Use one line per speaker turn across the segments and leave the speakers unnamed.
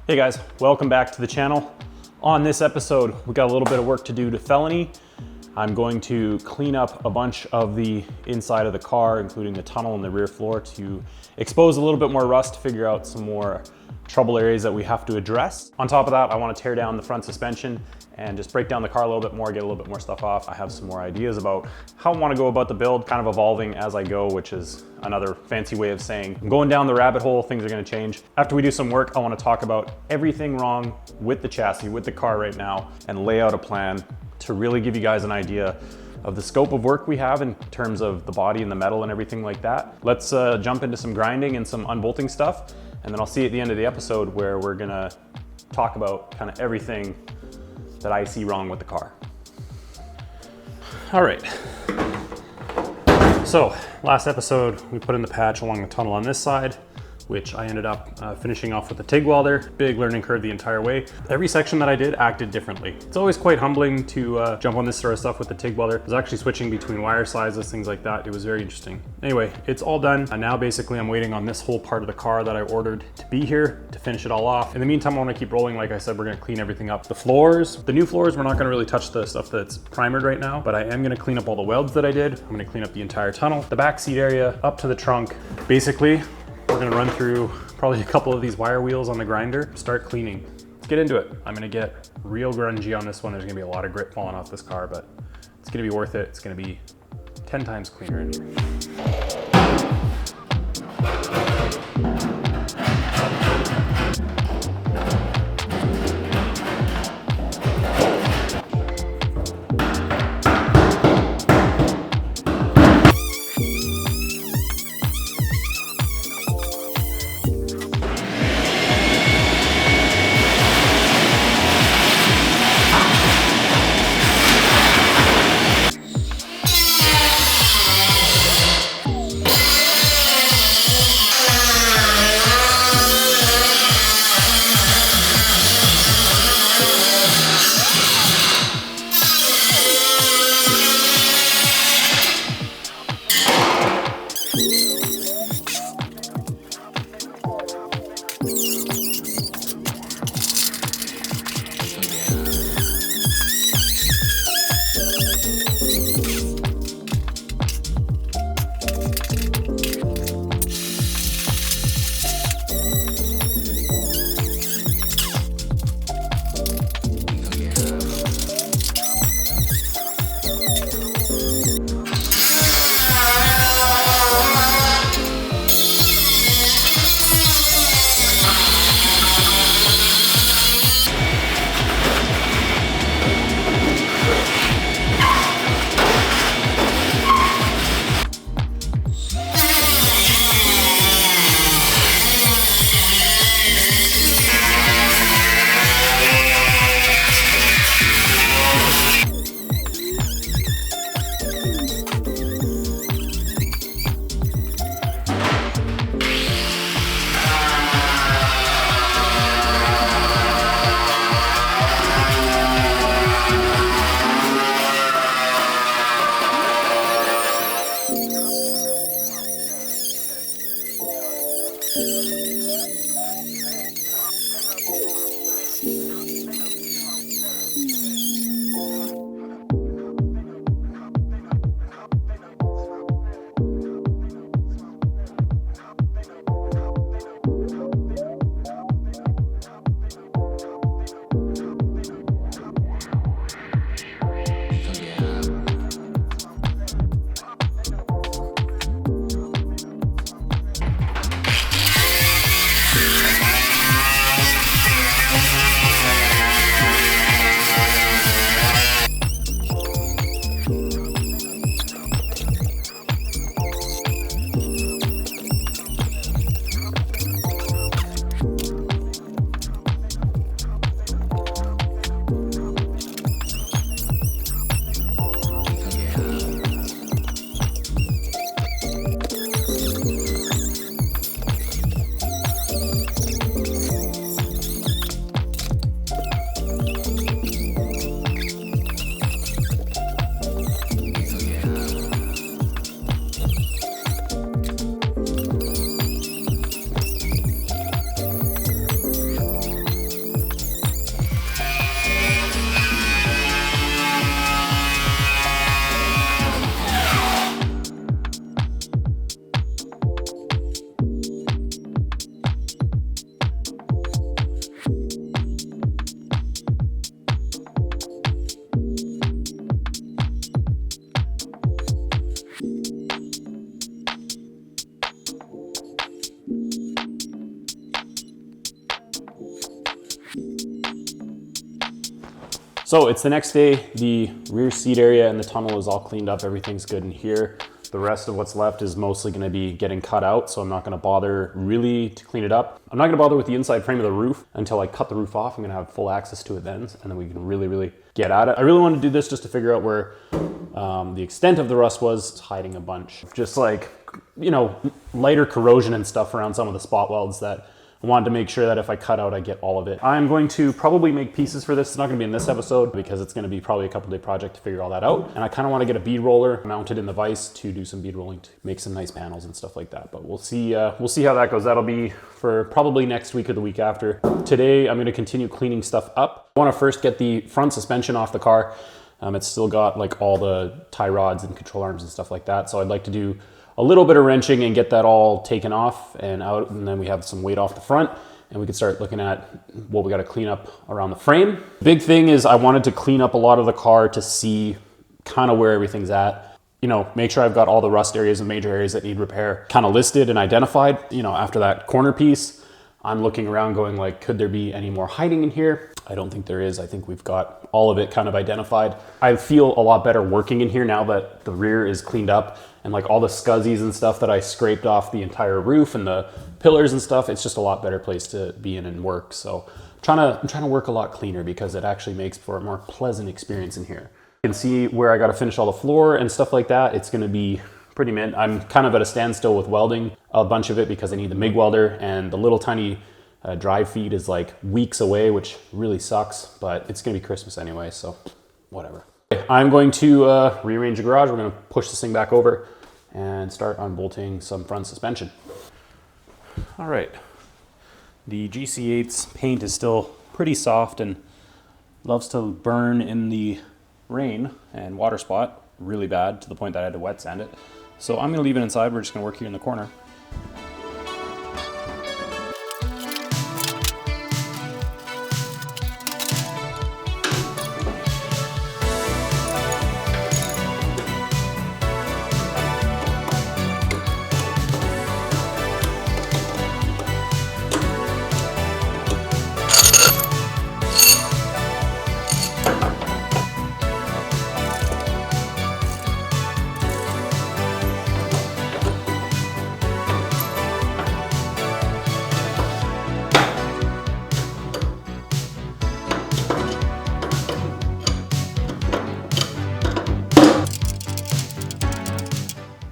Hey guys, welcome back to the channel. On this episode, we got a little bit of work to do to felony. I'm going to clean up a bunch of the inside of the car, including the tunnel and the rear floor, to expose a little bit more rust, figure out some more trouble areas that we have to address. On top of that, I want to tear down the front suspension and just break down the car a little bit more, get a little bit more stuff off. I have some more ideas about how I want to go about the build, kind of evolving as I go, which is another fancy way of saying I'm going down the rabbit hole, things are going to change. After we do some work, I want to talk about everything wrong with the chassis, with the car right now, and lay out a plan to really give you guys an idea of the scope of work we have in terms of the body and the metal and everything like that. Let's jump into some grinding and some unbolting stuff, and then I'll see you at the end of the episode where we're gonna talk about kind of everything that I see wrong with the car. All right. So last episode, we put in the patch along the tunnel on this side, which I ended up finishing off with a TIG welder. Big learning curve the entire way. Every section that I did acted differently. It's always quite humbling to jump on this sort of stuff with the TIG welder. I was actually switching between wire sizes, things like that. It was very interesting. Anyway, it's all done. And now basically I'm waiting on this whole part of the car that I ordered to be here to finish it all off. In the meantime, I want to keep rolling. Like I said, we're going to clean everything up. The floors, the new floors, we're not going to really touch the stuff that's primered right now, but I am going to clean up all the welds that I did. I'm going to clean up the entire tunnel, the back seat area, up to the trunk. Basically, we're gonna run through probably a couple of these wire wheels on the grinder, start cleaning. Let's get into it. I'm gonna get real grungy on this one. There's gonna be a lot of grit falling off this car, but it's gonna be worth it. It's gonna be 10 times cleaner in here. So it's the next day. The rear seat area and the tunnel is all cleaned up. Everything's good in here. The rest of what's left is mostly gonna be getting cut out, so I'm not gonna bother really to clean it up. I'm not gonna bother with the inside frame of the roof until I cut the roof off. I'm gonna have full access to it then, and then we can really get at it. I really want to do this just to figure out where the extent of the rust was. It's hiding a bunch of just like, you know, lighter corrosion and stuff around some of the spot welds that I wanted to make sure that if I cut out, I get all of it. I'm going to probably make pieces for this. It's not gonna be in this episode because it's gonna be probably a couple day project to figure all that out. And I kind of want to get a bead roller mounted in the vise to do some bead rolling to make some nice panels and stuff like that. But we'll see how that goes. That'll be for probably next week or the week after. Today, I'm gonna continue cleaning stuff up. I wanna first get the front suspension off the car. It's still got like all the tie rods and control arms and stuff like that. So I'd like to do a little bit of wrenching and get that all taken off and out, and then we have some weight off the front and we can start looking at what we got to clean up around the frame. Big thing is I wanted to clean up a lot of the car to see kind of where everything's at. You know, make sure I've got all the rust areas and major areas that need repair kind of listed and identified. You know, after that corner piece, I'm looking around going like, could there be any more hiding in here? I don't think there is. I think we've got all of it kind of identified. I feel a lot better working in here now that the rear is cleaned up and like all the scuzzies and stuff that I scraped off the entire roof and the pillars and stuff. It's just a lot better place to be in and work. So I'm trying to work a lot cleaner because it actually makes for a more pleasant experience in here. You can see where I got to finish all the floor and stuff like that. It's going to be pretty mint. I'm kind of at a standstill with welding a bunch of it because I need the MIG welder, and the little tiny drive feed is like weeks away, which really sucks, but it's gonna be Christmas anyway, so whatever. I'm going to rearrange the garage. We're gonna push this thing back over and start unbolting some front suspension. All right, the GC8's paint is still pretty soft and loves to burn in the rain and water spot really bad to the point that I had to wet sand it. So I'm gonna leave it inside. We're just gonna work here in the corner.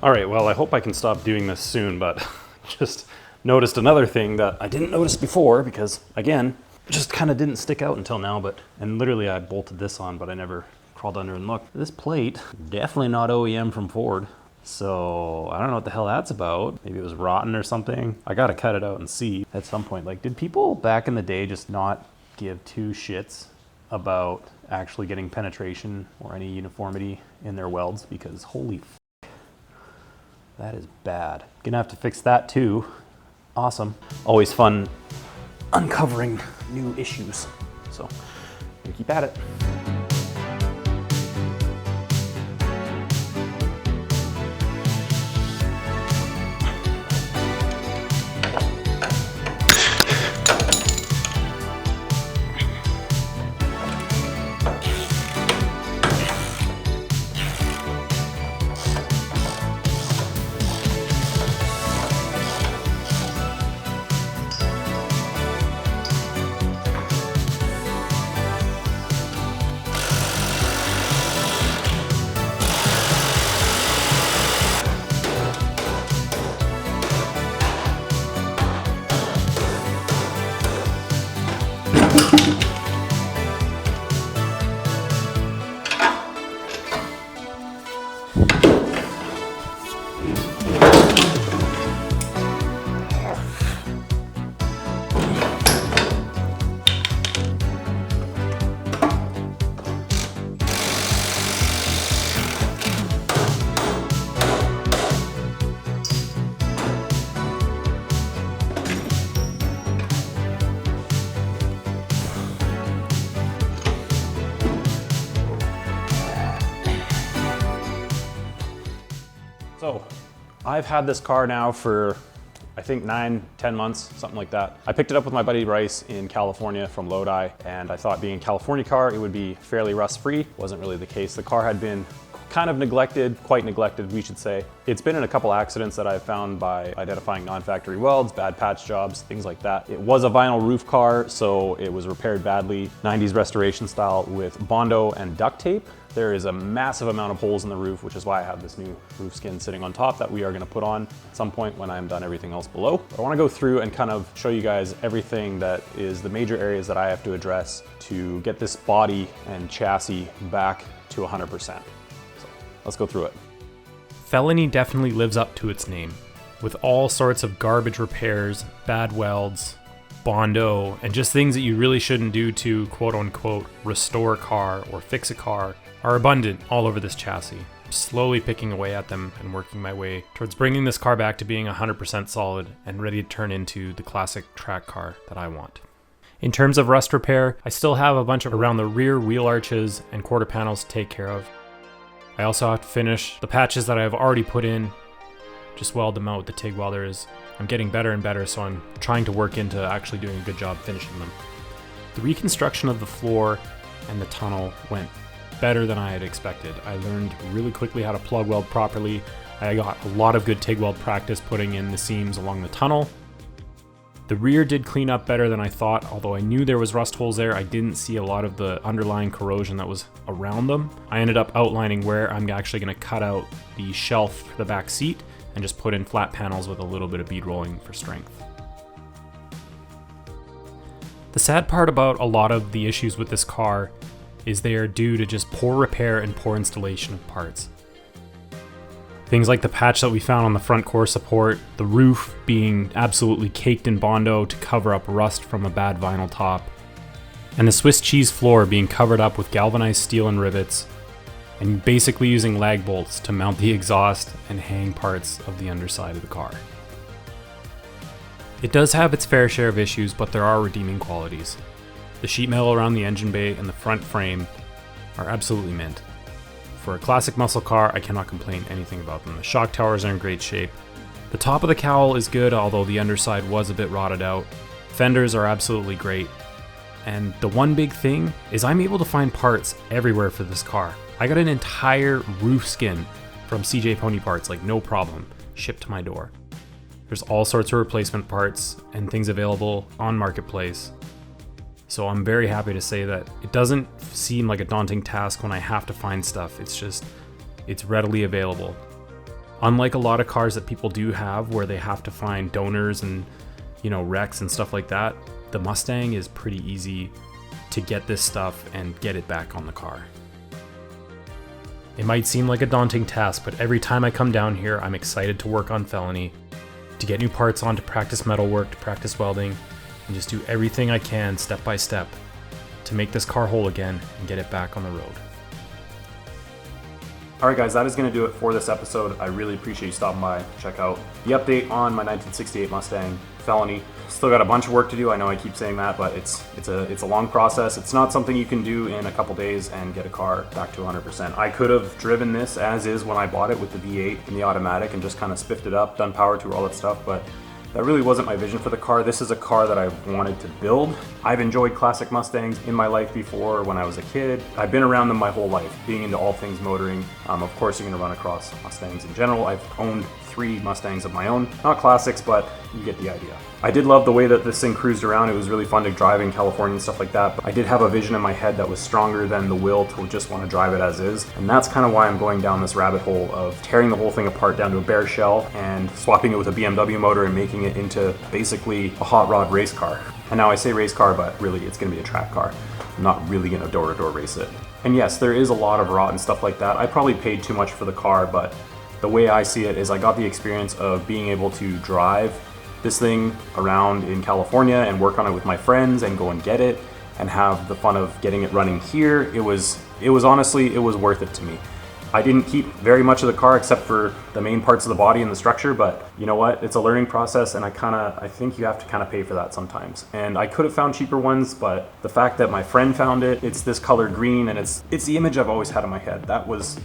All right, well, I hope I can stop doing this soon, but just noticed another thing that I didn't notice before because, again, just kind of didn't stick out until now, and literally I bolted this on, but I never crawled under and looked. This plate, definitely not OEM from Ford, so I don't know what the hell that's about. Maybe it was rotten or something. I gotta cut it out and see at some point. Like, did people back in the day just not give two shits about actually getting penetration or any uniformity in their welds? Because holy that is bad. Gonna have to fix that too. Awesome. Always fun uncovering new issues. So, gonna keep at it. So I've had this car now for I think 9-10 months, something like that. I picked it up with my buddy Bryce in California from Lodi, and I thought being a California car, it would be fairly rust-free. Wasn't really the case. The car had been kind of neglected, quite neglected, we should say. It's been in a couple accidents that I've found by identifying non-factory welds, bad patch jobs, things like that. It was a vinyl roof car, so it was repaired badly, 90s restoration style with Bondo and duct tape. There is a massive amount of holes in the roof, which is why I have this new roof skin sitting on top that we are gonna put on at some point when I'm done everything else below. But I wanna go through and kind of show you guys everything that is the major areas that I have to address to get this body and chassis back to 100%. Let's go through it.
Felony definitely lives up to its name, with all sorts of garbage repairs, bad welds, Bondo, and just things that you really shouldn't do to quote unquote restore a car or fix a car are abundant all over this chassis. I'm slowly picking away at them and working my way towards bringing this car back to being 100% solid and ready to turn into the classic track car that I want. In terms of rust repair, I still have a bunch of around the rear wheel arches and quarter panels to take care of. I also have to finish the patches that I've already put in, just weld them out with the TIG welders. I'm getting better and better, so I'm trying to work into actually doing a good job finishing them. The reconstruction of the floor and the tunnel went better than I had expected. I learned really quickly how to plug weld properly. I got a lot of good TIG weld practice putting in the seams along the tunnel. The rear did clean up better than I thought, although I knew there was rust holes there. I didn't see a lot of the underlying corrosion that was around them. I ended up outlining where I'm actually going to cut out the shelf for the back seat and just put in flat panels with a little bit of bead rolling for strength. The sad part about a lot of the issues with this car is they are due to just poor repair and poor installation of parts. Things like the patch that we found on the front core support, the roof being absolutely caked in Bondo to cover up rust from a bad vinyl top, and the Swiss cheese floor being covered up with galvanized steel and rivets, and basically using lag bolts to mount the exhaust and hang parts of the underside of the car. It does have its fair share of issues, but there are redeeming qualities. The sheet metal around the engine bay and the front frame are absolutely mint. For a classic muscle car, I cannot complain anything about them. The shock towers are in great shape. The top of the cowl is good, although the underside was a bit rotted out. Fenders are absolutely great. And the one big thing is I'm able to find parts everywhere for this car. I got an entire roof skin from CJ Pony Parts, like no problem, shipped to my door. There's all sorts of replacement parts and things available on Marketplace. So I'm very happy to say that it doesn't seem like a daunting task when I have to find stuff. It's readily available. Unlike a lot of cars that people do have where they have to find donors and, wrecks and stuff like that, the Mustang is pretty easy to get this stuff and get it back on the car. It might seem like a daunting task, but every time I come down here, I'm excited to work on Felony, to get new parts on, to practice metalwork, to practice welding, and just do everything I can step by step to make this car whole again and get it back on the road.
All right, guys, that is going to do it for this episode. I really appreciate you stopping by. Check out the update on my 1968 Mustang Felony. Still got a bunch of work to do. I know I keep saying that, but it's a long process. It's not something you can do in a couple days and get a car back to 100%. I could have driven this as is when I bought it with the V8 and the automatic and just kind of spiffed it up, done power tour, all that stuff, but that really wasn't my vision for the car. This is a car that I wanted to build. I've enjoyed classic Mustangs in my life before when I was a kid. I've been around them my whole life, being into all things motoring. Of course, you're gonna run across Mustangs in general. I've owned 3 Mustangs of my own. Not classics, but you get the idea. I did love the way that this thing cruised around. It was really fun to drive in California and stuff like that, but I did have a vision in my head that was stronger than the will to just want to drive it as is. And that's kind of why I'm going down this rabbit hole of tearing the whole thing apart down to a bare shell and swapping it with a BMW motor and making it into basically a hot rod race car. And now I say race car, but really it's going to be a track car. I'm not really going to door-to-door race it. And yes, there is a lot of rot and stuff like that. I probably paid too much for the car, but the way I see it is I got the experience of being able to drive this thing around in California and work on it with my friends and go and get it and have the fun of getting it running here. It was honestly, it was worth it to me. I didn't keep very much of the car except for the main parts of the body and the structure, but you know what? It's a learning process, and I think you have to kind of pay for that sometimes. And I could have found cheaper ones, but the fact that my friend found it, it's this color green, and it's the image I've always had in my head. That was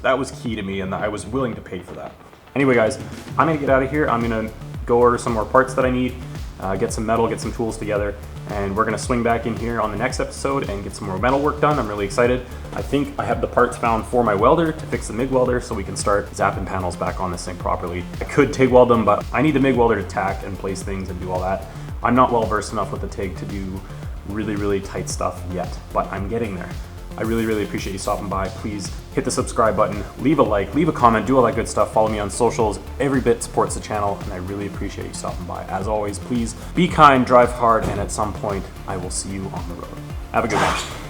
key to me, and I was willing to pay for that. Anyway, guys, I'm gonna get out of here. I'm gonna go order some more parts that I need, get some metal, get some tools together, and we're gonna swing back in here on the next episode and get some more metal work done. I'm really excited. I think I have the parts found for my welder to fix the MIG welder so we can start zapping panels back on this thing properly. I could TIG weld them, but I need the MIG welder to tack and place things and do all that. I'm not well versed enough with the TIG to do really tight stuff yet, but I'm getting there. I really appreciate you stopping by. Please hit the subscribe button, leave a like, leave a comment, do all that good stuff. Follow me on socials. Every bit supports the channel, and I really appreciate you stopping by. As always, please be kind, drive hard, and at some point, I will see you on the road. Have a good one.